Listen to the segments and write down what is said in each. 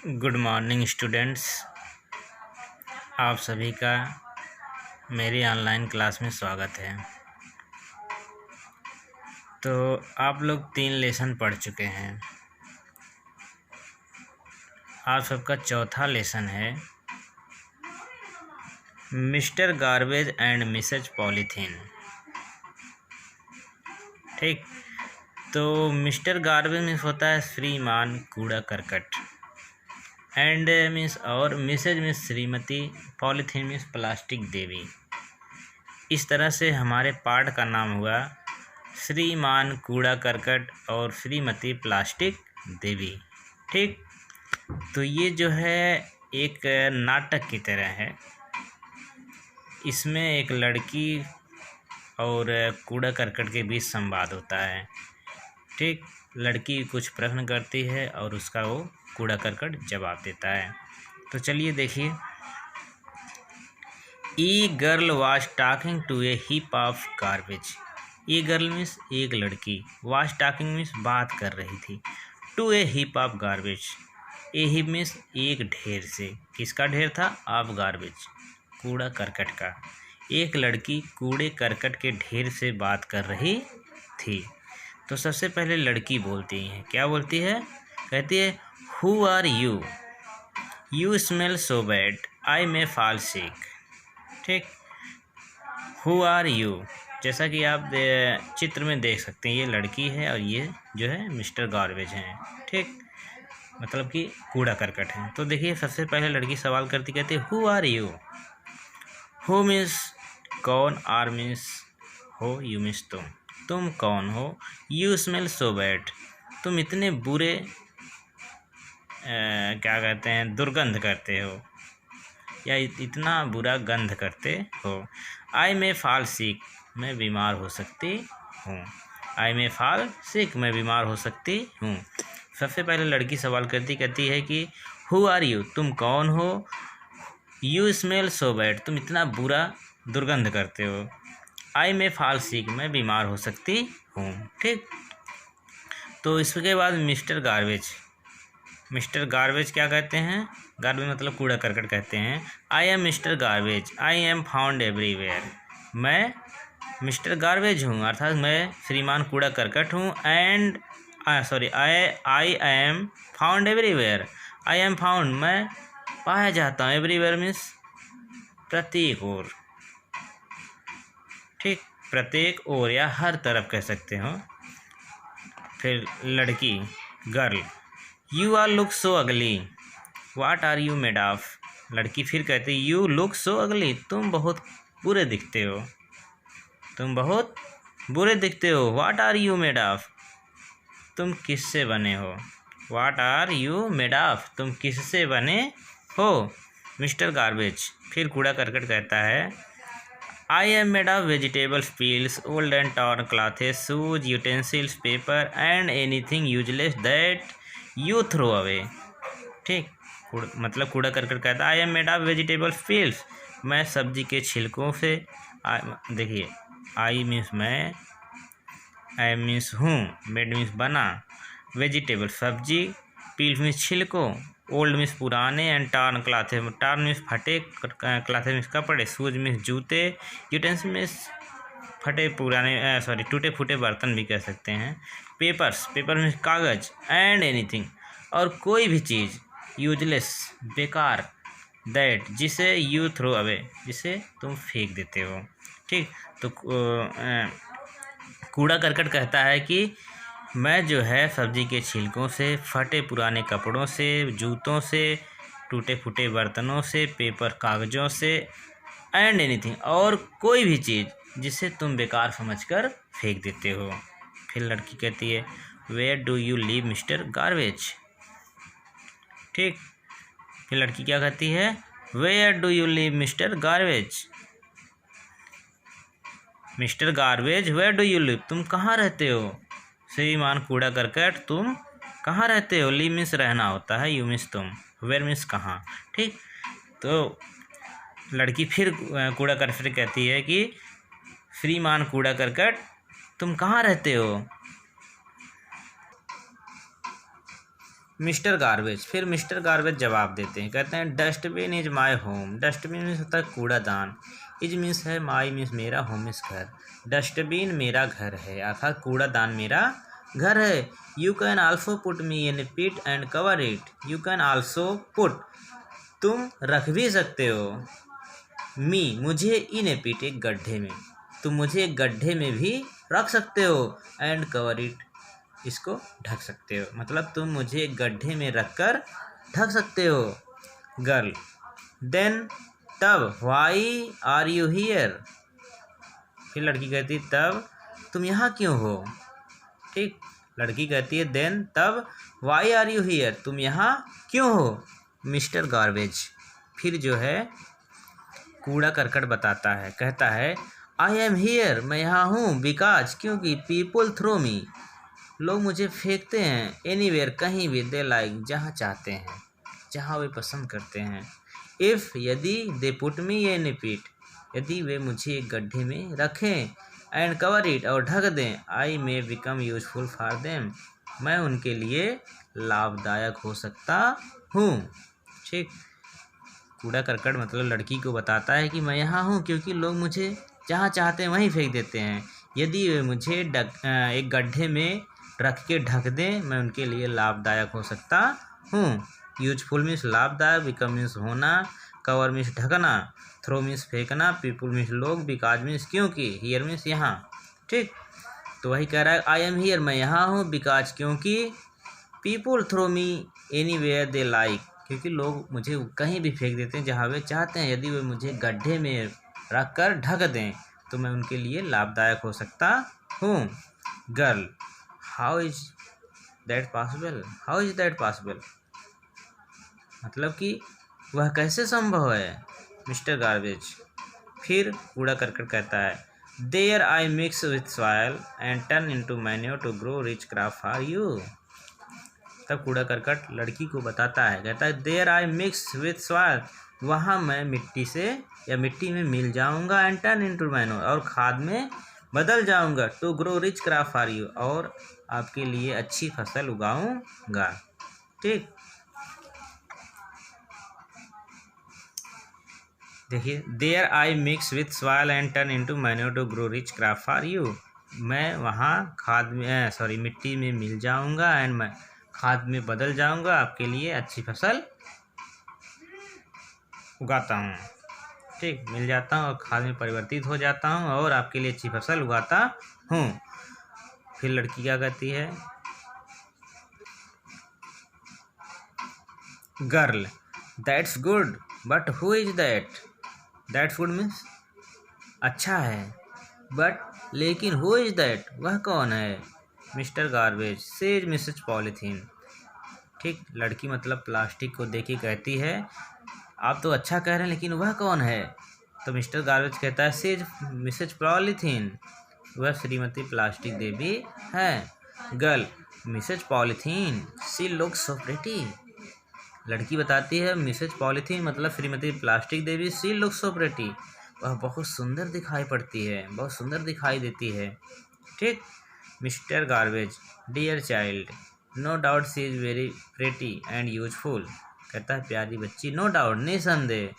Good morning students. आप सभी का मेरी ऑनलाइन क्लास में स्वागत है। तो आप लोग 3 लेसन पढ़ चुके हैं। आप सबका चौथा लेसन है Mr garbage and Mrs polythene. ठीक, तो मिस्टर गार्बेज मीन्स होता है श्रीमान कूड़ा करकट, एंड मीन्स और मिसेज मीन्स श्रीमती, पॉलीथीन मीन्स प्लास्टिक देवी। इस तरह से हमारे पाठ का नाम हुआ श्रीमान कूड़ा करकट और श्रीमती प्लास्टिक देवी। ठीक, तो ये जो है एक नाटक की तरह है। इसमें एक लड़की और कूड़ा करकट के बीच संवाद होता है। ठीक, लड़की कुछ प्रश्न करती है और उसका वो कूड़ा करकट जवाब देता है। तो चलिए देखिए। A girl was talking to a heap of garbage. A girl means एक लड़की, वाज टॉकिंग मीन्स बात कर रही थी, to a heap of garbage. A heap means एक ढेर से, किसका ढेर था? ऑफ गार्बेज, कूड़ा करकट का। एक लड़की कूड़े करकट के ढेर से बात कर रही थी। तो सबसे पहले लड़की बोलती है, क्या बोलती है? कहती है who are you, you smell so bad, I may fall sick. ठीक, हु आर यू, जैसा कि आप चित्र में देख सकते हैं, ये लड़की है और ये जो है मिस्टर गार्बेज हैं। ठीक, मतलब कि कूड़ा करकट है। तो देखिए सबसे पहले लड़की सवाल करती, कहती है who are you. Who means कौन, आर मीन्स हो, यू मीन्स तुम कौन हो। यू स्मेल सो बैड, तुम इतने बुरे क्या कहते हैं, दुर्गंध करते हो या इतना बुरा गंध करते हो। आई मे फॉल सिक, मैं बीमार हो सकती हूँ। आई मे फॉल सिक, मैं बीमार हो सकती हूँ। सबसे पहले लड़की सवाल कहती है कि हु आर यू, तुम कौन हो। यू स्मेल सो बैड, तुम इतना बुरा दुर्गंध करते हो। आई मे फॉल सिक, मैं बीमार हो सकती हूँ। ठीक, तो इसके बाद मिस्टर गार्बेज क्या कहते हैं? गार्बेज मतलब कूड़ा करकट कहते हैं। I am mister garbage, I am found everywhere. मैं मिस्टर गार्बेज हूँ, अर्थात मैं श्रीमान कूड़ा करकट हूँ। And I am found everywhere. I am found, मैं पाया जाता हूँ। एवरीवेयर मीन्स प्रत्येक ओर। ठीक, प्रत्येक ओर या हर तरफ कह सकते हो। फिर लड़की girl, you are look so ugly, what are you made of. लड़की फिर कहती है यू लुक सो अगली, तुम बहुत बुरे दिखते हो, तुम बहुत बुरे दिखते हो। What are you made of, तुम किससे बने हो। What are you made of, तुम किससे बने हो। मिस्टर गार्बेज फिर कूड़ा करकट कहता है I am made of vegetables, peels, old and torn clothes, shoes, utensils, paper and anything useless that you throw away. ठीक, मतलब कूड़ा करकट कहता है I am made of vegetables peels, मैं सब्जी के छिलकों से। देखिए आई मीन्स मैं, आई मीन्स हूँ, मेड मीन्स बना, वेजिटेबल सब्जी, पील मीन्स छिलकों, ओल्ड मीन्स पुराने, and torn cloth, torn means फटे, क्लॉथ मीन्स कपड़े, शूज मीन्स जूते, यूटेंसिल मीन्स फटे पुराने टूटे फूटे बर्तन भी कह सकते हैं। पेपर मीन्स कागज़, एंड एनीथिंग और कोई भी चीज़, यूजलेस बेकार, दैट जिसे यू थ्रो अवे, जिसे तुम फेंक देते हो। ठीक, तो कूड़ा करकट कहता है कि मैं जो है सब्जी के छिलकों से, फटे पुराने कपड़ों से, जूतों से, टूटे फूटे बर्तनों से, पेपर कागज़ों से, एंड एनीथिंग और कोई भी चीज़ जिसे तुम बेकार समझकर फेंक देते हो। फिर लड़की कहती है where do you live Mr garbage. ठीक, फिर लड़की क्या कहती है where do you live Mr garbage. Mr garbage where do you live, तुम कहाँ रहते हो। श्रीमान कूड़ा करकट, तुम कहाँ रहते हो। लिव मीन्स रहना होता है, यू मीन्स तुम, वेयर मीन्स कहाँ। ठीक, तो लड़की फिर कूड़ा करकट कहती है कि श्रीमान कूड़ा करकट, तुम कहाँ रहते हो। मिस्टर गार्बेज, फिर मिस्टर गार्बेज जवाब देते हैं, कहते हैं dustbin is my home. Dustbin means होता है कूड़ादान, इज मीन्स है माई मीन्स मेरा, होम मीन्स घर। डस्टबिन मेरा घर है, अर्थात कूड़ादान मेरा घर है। You can also put me in pit and cover it. You can also put, तुम रख भी सकते हो, मी मुझे, इन ए पिट एक गड्ढे में, तुम मुझे एक गड्ढे में भी रख सकते हो, एंड कवर इट इसको ढक सकते हो, मतलब तुम मुझे एक गड्ढे में रखकर ढक सकते हो। गर्ल, देन तब, वाई आर यू हियर। फिर लड़की कहती तब तुम यहाँ क्यों हो। ठीक, लड़की कहती है देन तब, वाई आर यू हियर, तुम यहाँ क्यों हो। मिस्टर गार्बेज फिर जो है कूड़ा करकट बताता है, कहता है आई एम हियर, मैं यहाँ हूँ, बिकॉज क्योंकि, पीपल थ्रो मी, लोग मुझे फेंकते हैं, एनीवेयर कहीं भी, दे लाइक जहाँ चाहते हैं, जहाँ वे पसंद करते हैं। इफ़ यदि, दे पुट मी इन पिट, यदि वे मुझे एक गड्ढे में रखें, एंड कवर इट और ढक दें, I may become useful for them, मैं उनके लिए लाभदायक हो सकता हूँ। ठीक, कूड़ा करकट मतलब लड़की को बताता है कि मैं यहाँ हूँ क्योंकि लोग मुझे जहाँ चाहते हैं वहीं फेंक देते हैं, यदि वे मुझे एक गड्ढे में रख के ढक दें, मैं उनके लिए लाभदायक हो सकता हूँ। यूजफुल मीन्स लाभदायक, बिकम मीन्स होना, कवर मीन्स ढकना, थ्रो मीन्स फेंकना, पीपुल मीन्स लोग, बिकॉज मीन्स क्योंकि, हियर मीन्स यहाँ। ठीक, तो वही कह रहा है आई एम हियर, मैं यहाँ हूँ, बिकॉज क्योंकि, people throw me anywhere they like, क्योंकि लोग मुझे कहीं भी फेंक देते हैं जहाँ वे चाहते हैं, यदि वे मुझे गड्ढे में रख कर ढक दें तो मैं उनके लिए लाभदायक हो सकता हूँ। Girl, how is that possible, how is that possible, मतलब कि वह कैसे संभव है। मिस्टर गार्बेज फिर कूड़ा करकट कहता है there I mix with soil and turn into manure to grow rich crop for you. तब कूड़ा करकट लड़की को बताता है, कहता है there I mix with soil, वहाँ मैं मिट्टी से या मिट्टी में मिल जाऊँगा, एंड टर्न इनटू मैन्योर और खाद में बदल जाऊँगा, to grow rich crop for you और आपके लिए अच्छी फसल उगाऊँगा। ठीक, देखिए there I mix with soil and turn into manure to grow rich crop for you, मैं वहाँ खाद में मिट्टी में मिल जाऊँगा, एंड मैं खाद में बदल जाऊँगा, आपके लिए अच्छी फसल उगाता हूँ। ठीक, मिल जाता हूँ और खाद में परिवर्तित हो जाता हूँ और आपके लिए अच्छी फसल उगाता हूँ। फिर लड़की क्या कहती है, girl, that's good but who is that. That's good means अच्छा है, बट लेकिन हु इज दैट, वह कौन है। Mr garbage, says Mrs polythene. ठीक, लड़की मतलब प्लास्टिक को देखी कहती है आप तो अच्छा कह रहे हैं लेकिन वह कौन है। तो मिस्टर गार्बेज कहता है सेज मिसेज पॉलीथीन, वह श्रीमती प्लास्टिक देवी है। Girl, Mrs polythene, she looks so pretty. लड़की बताती है मिसेज पॉलीथीन मतलब श्रीमती प्लास्टिक देवी, शी लुक्स सो प्रिटी, वह बहुत सुंदर दिखाई पड़ती है, बहुत सुंदर दिखाई देती है। ठीक, Mr garbage, dear child, no doubt she is very pretty and useful. कहता है प्यारी बच्ची, नो डाउट निसंदेह,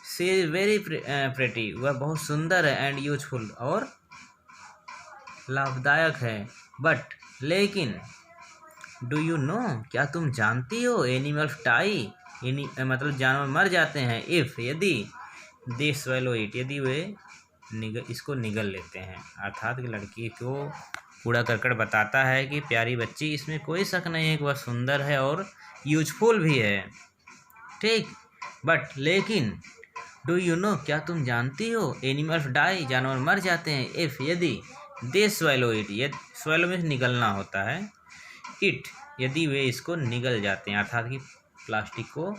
शी इज़ वेरी प्रेटी, वह बहुत सुंदर है, एंड यूजफुल और लाभदायक है, बट लेकिन, डू यू नो क्या तुम जानती हो, एनिमल टाई मतलब जानवर मर जाते हैं, इफ़ यदि, दे स्वेलो इट यदि वे इसको निगल लेते हैं। अर्थात कि लड़की को कूड़ा करकट बताता है कि प्यारी बच्ची इसमें कोई शक नहीं है कि वह सुंदर है और यूजफुल भी है। ठीक, बट लेकिन, डू यू नो क्या तुम जानती हो, एनिमल्स डाई जानवर मर जाते हैं, इफ़ यदि, दे स्वेलो इट स्वेलो में निगलना होता है, इट यदि वे इसको निगल जाते हैं, अर्थात कि प्लास्टिक को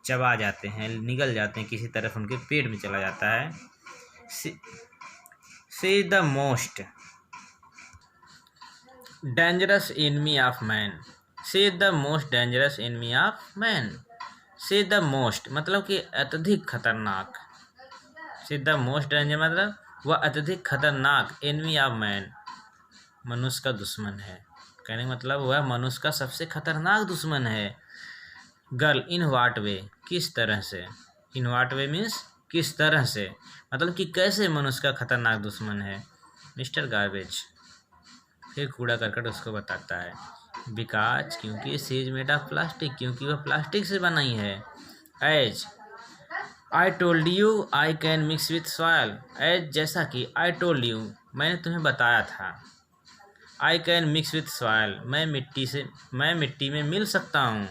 चबा जाते हैं, निगल जाते हैं, किसी तरफ उनके पेट में चला जाता है। She is the most dangerous enemy of man, she is the most dangerous enemy of man. She is the most मतलब कि अत्यधिक खतरनाक, she is the most danger मतलब वह अत्यधिक खतरनाक, एनिमी ऑफ मैन मनुष्य का दुश्मन है। कहने का मतलब वह मनुष्य का सबसे खतरनाक दुश्मन है। गर्ल, इन वाट वे, किस तरह से। इन वाट वे मीन्स किस तरह से, मतलब कि कैसे मनुष्य का खतरनाक दुश्मन है। मिस्टर गार्बेज फिर कूड़ा करकट उसको बताता है, बिकॉज क्योंकि she is made of plastic, क्योंकि वह प्लास्टिक से बनाई है। As I told you I can mix with soil, as जैसा कि, आई टोल्ड यू मैंने तुम्हें बताया था, I can mix with soil मैं मिट्टी में मिल सकता हूँ,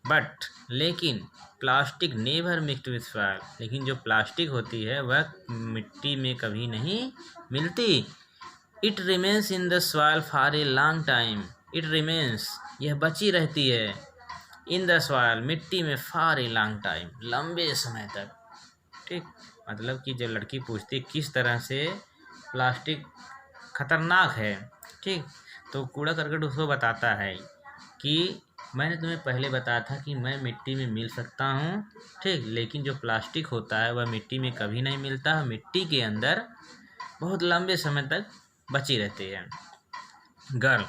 बट लेकिन plastic never mixed with soil, लेकिन जो प्लास्टिक होती है वह मिट्टी में कभी नहीं मिलती। It remains in the soil for a long time, it remains यह बची रहती है, इन द सॉयल मिट्टी में, फॉर ए लॉन्ग टाइम लंबे समय तक। ठीक, मतलब कि जब लड़की पूछती किस तरह से प्लास्टिक खतरनाक है, ठीक, तो कूड़ा करकट उसको बताता है कि मैंने तुम्हें पहले बताया था कि मैं मिट्टी में मिल सकता हूँ, ठीक, लेकिन जो प्लास्टिक होता है वह मिट्टी में कभी नहीं मिलता, मिट्टी के अंदर बहुत लंबे समय तक बची रहती है। गर्ल,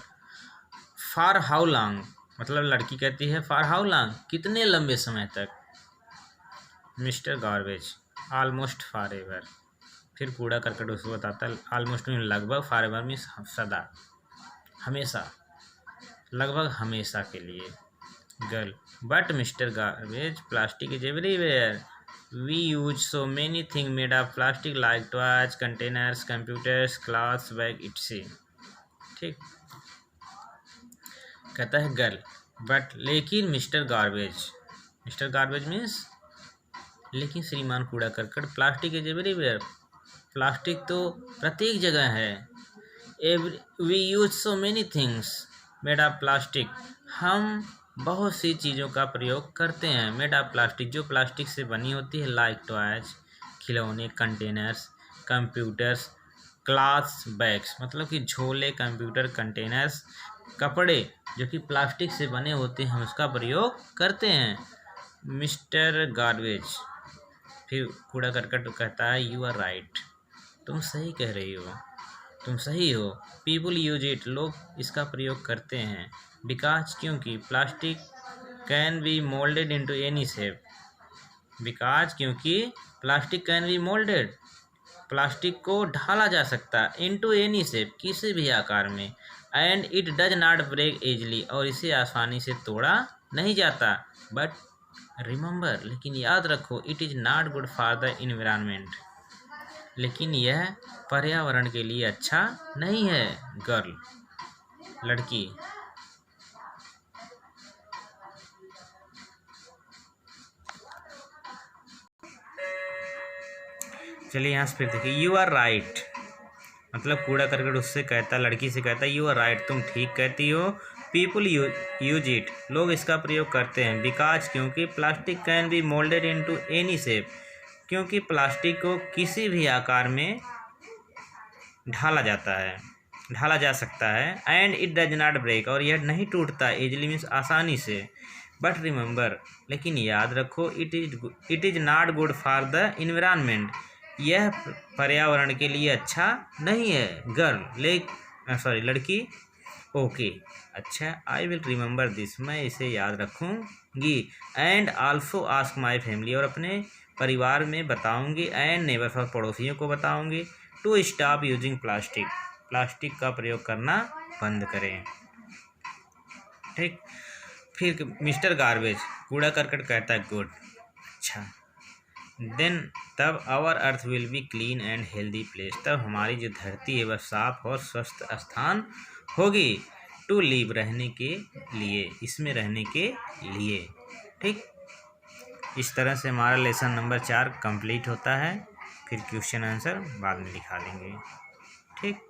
फॉर हाउ लॉन्ग, मतलब लड़की कहती है फॉर हाउ लॉन्ग, कितने लंबे समय तक। Mister garbage, almost forever, फिर कूड़ा करकट उसको बताता है, ऑलमोस्ट मीन लगभग, फॉर एवर मीन सदा, हमेशा, लगभग हमेशा के लिए। Girl, but mister garbage plastic is everywhere, we use so many thing made of plastic like toys, containers, computers, clothes, bag etc. ठीक, कहता है गर्ल, बट लेकिन मिस्टर गार्बेज मीन्स लेकिन श्रीमान कूड़ा करकट, प्लास्टिक इज एवरीवेयर, प्लास्टिक तो प्रत्येक जगह है। We use so many things made of plastic, हम बहुत सी चीज़ों का प्रयोग करते हैं, मेड ऑफ प्लास्टिक जो प्लास्टिक से बनी होती है, लाइक टॉयज खिलौने, कंटेनर्स, कंप्यूटर्स, क्लॉथ्स, बैग्स, मतलब कि झोले, कंप्यूटर, कंटेनर्स, कपड़े जो कि प्लास्टिक से बने होते हैं हम उसका प्रयोग करते हैं। मिस्टर गार्बेज, फिर कूड़ा करकट कहता है यू आर राइट, तुम सही कह रही हो, तुम सही हो। पीपुल यूज इट, लोग इसका प्रयोग करते हैं। बिकॉज क्योंकि, plastic can be moulded into any shape, because क्योंकि plastic can be moulded, plastic को ढाला जा सकता है, इनटू एनी शेप किसी भी आकार में, and it does not break easily, और इसे आसानी से तोड़ा नहीं जाता। बट रिमेंबर, लेकिन याद रखो, it is not good for the environment, लेकिन यह पर्यावरण के लिए अच्छा नहीं है। गर्ल, लड़की, चलिए यहाँ से फिर देखिए, यू आर राइट, मतलब कूड़ा करकट उससे कहता, लड़की से कहता है यू आर राइट, तुम ठीक कहती हो। पीपुल यूज इट, लोग इसका प्रयोग करते हैं। बिकॉज क्योंकि, plastic can be moulded into any shape, क्योंकि प्लास्टिक को किसी भी आकार में ढाला जा सकता है। And it does not break, और यह नहीं टूटता, इजली मीन्स आसानी से। बट रिमेंबर, लेकिन याद रखो, it is not good for the environment, यह पर्यावरण के लिए अच्छा नहीं है। गर्ल, लड़की, ओके, अच्छा, आई विल रिमेंबर दिस, मैं इसे याद रखूँगी। And also ask my family, और अपने परिवार में बताऊँगी। एंड नेबर, और पड़ोसियों को बताऊँगी। To stop using plastic, plastic का प्रयोग करना बंद करें। ठीक, फिर मिस्टर गार्बेज, कूड़ा करकट कहता है गुड, अच्छा, देन तब our earth will be clean and healthy place, तब हमारी जो धरती है वह साफ और स्वस्थ स्थान होगी। टू लिव, रहने के लिए, इसमें रहने के लिए। ठीक, इस तरह से हमारा लेसन नंबर 4 कंप्लीट होता है। फिर क्वेश्चन आंसर बाद में दिखा देंगे। ठीक।